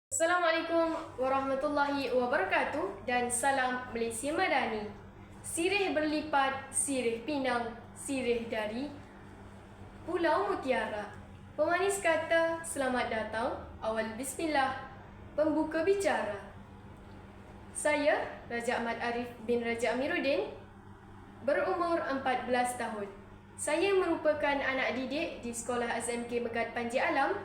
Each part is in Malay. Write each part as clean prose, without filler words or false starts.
Assalamualaikum warahmatullahi wabarakatuh dan salam Malaysia Madani. Sirih berlipat, sirih pinang, sirih dari Pulau Mutiara. Pemanis kata selamat datang, awal bismillah, pembuka bicara. Saya Raja Ahmad Arif bin Raja Amiruddin, berumur 14 tahun. Saya merupakan anak didik di Sekolah SMK Megat Panji Alam.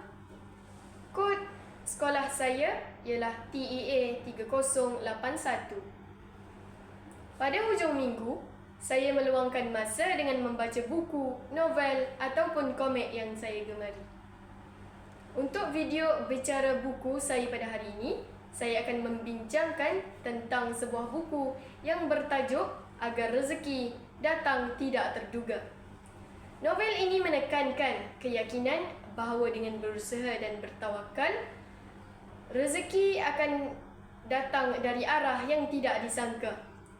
Kod sekolah saya ialah TEA 3081. Pada hujung minggu, saya meluangkan masa dengan membaca buku, novel ataupun komik yang saya gemari. Untuk video bicara buku saya pada hari ini, saya akan membincangkan tentang sebuah buku yang bertajuk Agar Rezeki Datang Tidak Terduga. Novel ini menekankan keyakinan bahawa dengan berusaha dan bertawakal, rezeki akan datang dari arah yang tidak disangka.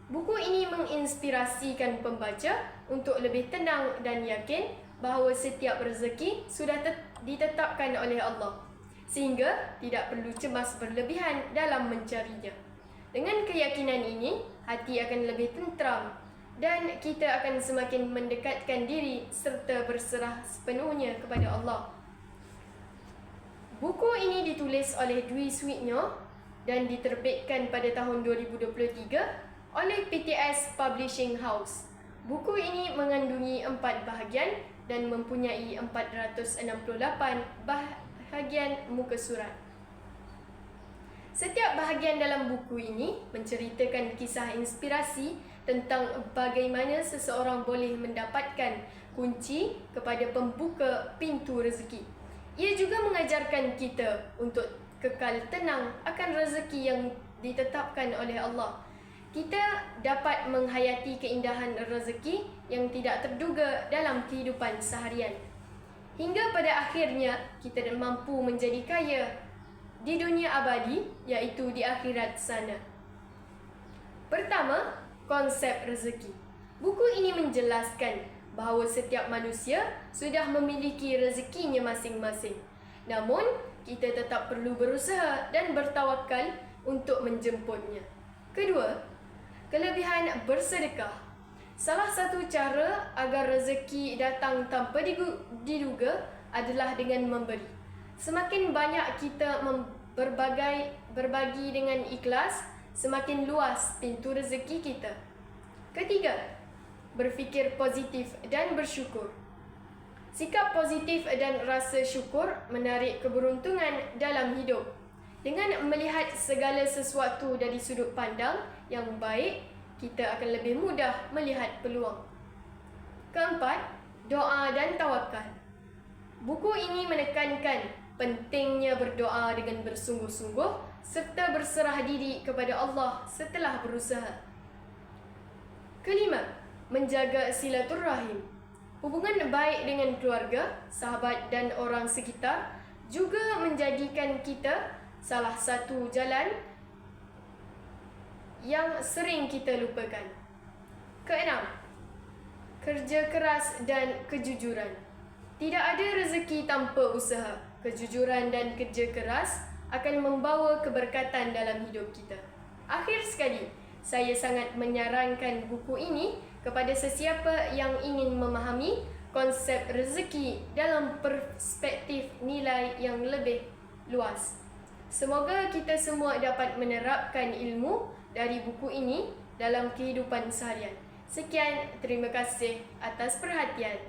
Buku ini menginspirasikan pembaca untuk lebih tenang dan yakin bahawa setiap rezeki sudah ditetapkan oleh Allah, sehingga tidak perlu cemas berlebihan dalam mencarinya. Dengan keyakinan ini, hati akan lebih tenteram dan kita akan semakin mendekatkan diri serta berserah sepenuhnya kepada Allah. Buku ini ditulis oleh Dwi Suitnyo dan diterbitkan pada tahun 2023 oleh PTS Publishing House. Buku ini mengandungi 4 bahagian dan mempunyai 468 bahagian muka surat. Setiap bahagian dalam buku ini menceritakan kisah inspirasi tentang bagaimana seseorang boleh mendapatkan kunci kepada pembuka pintu rezeki. Ia juga mengajarkan kita untuk kekal tenang akan rezeki yang ditetapkan oleh Allah. Kita dapat menghayati keindahan rezeki yang tidak terduga dalam kehidupan seharian. Hingga pada akhirnya kita mampu menjadi kaya di dunia abadi, iaitu di akhirat sana. Pertama, konsep rezeki. Buku ini menjelaskan bahawa setiap manusia sudah memiliki rezekinya masing-masing. Namun, kita tetap perlu berusaha dan bertawakal untuk menjemputnya. Kedua, kelebihan bersedekah. Salah satu cara agar rezeki datang tanpa diduga adalah dengan memberi. Semakin banyak kita berbagi dengan ikhlas, semakin luas pintu rezeki kita. Ketiga, berfikir positif dan bersyukur. Sikap positif dan rasa syukur menarik keberuntungan dalam hidup. Dengan melihat segala sesuatu dari sudut pandang yang baik, kita akan lebih mudah melihat peluang. Keempat, doa dan tawakal. Buku ini menekankan pentingnya berdoa dengan bersungguh-sungguh serta berserah diri kepada Allah setelah berusaha. Kelima, menjaga silaturrahim. Hubungan baik dengan keluarga, sahabat dan orang sekitar juga menjadikan kita salah satu jalan yang sering kita lupakan. Keenam, kerja keras dan kejujuran. Tidak ada rezeki tanpa usaha. Kejujuran dan kerja keras akan membawa keberkatan dalam hidup kita. Akhir sekali, saya sangat menyarankan buku ini kepada sesiapa yang ingin memahami konsep rezeki dalam perspektif nilai yang lebih luas. Semoga kita semua dapat menerapkan ilmu dari buku ini dalam kehidupan seharian. Sekian, terima kasih atas perhatian.